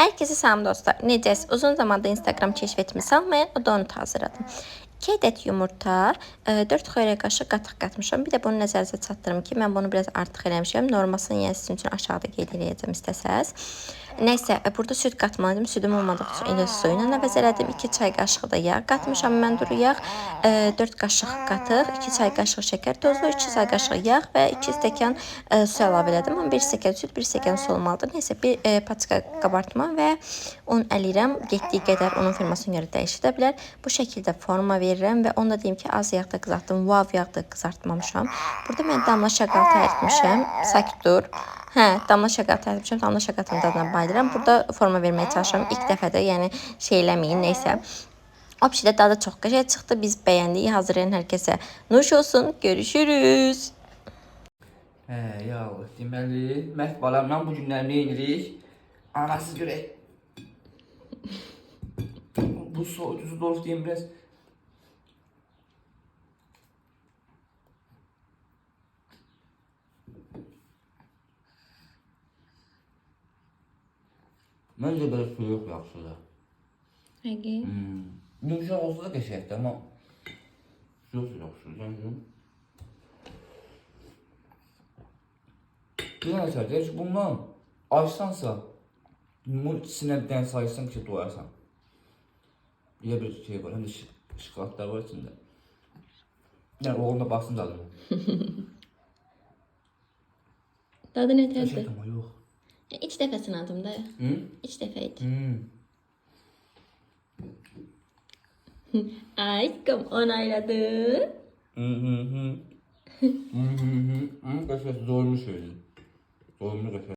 Herkese selam dostlar. Necəsiz? Uzun zamandır Instagram keşfetimi salmayan, o da onu hazırladım. 2 adet yumurta, 4 xörək qaşığı qatıq qatmışam. Bir də bunu nəzərinizə çatdırım ki, mən bunu biraz artıq eləmişəm. Normasını yəni sizin üçün aşağıda qeyd eləyəcəm istəsəz. Nəysə, burada süd qatmalıydım. Südüm olmadığı üçün elə su ilə əvəz elədim. 2 çay qaşığı da yağ qatmışam mən duru yağ. 4 qaşıq qatıq, 2 çay qaşığı şəkər tozu, 2 çay qaşığı yağ və 2 stəkan su əlavə elədim. Amma 1 stəkan süd, 1 stəkan su olmalıdır. Nəysə, bir paçka qabartma və un əlirəm. Getdiyi qədər onun firmasına görə dəyişə bilər. Bu şəkildə forma verirəm və onu da deyim ki, az yağda qızartdım. Vav yağda qızartmamışam. Burada mən damla şaqaltı əritmişəm. Sakit dur. Hə, damla şaqaltı əritmişəm. Damla şaqaltının dadına bayılıram. Burada forma verməyə çalışıram. İlk dəfədə, yəni şey eləməyin, nəysə. O pişidə dadı çox qəşəng çıxdı. Biz bəyəndik. Hazırlayan hər kəsə nuş olsun. Görüşürüz. Ya deməli, Məhd balamla bu günlər nə edirik? Anasız görək. Bu soğutucu dolf deyim biraz. Məncə belə su yox yaxşıdır. Həqiqi. Yumuşaq olsa da qəşəngdir, amma su yox yaxşıdır. Bir dənə deyir ki, bundan açsansa, sinə bir dənə sayırsan ki, doyarsan. Elə bir şey var, həm də şokoladlar var içində. Yəni, oğlum da baxsın dadına. Dadı nə tərdir? Qəşəng amma yox. İlk dəfəsini adım da. İlk dəfə idi. Aşkım onayladı. Qəşəng doymuş öyle. Doymuş qəşəng.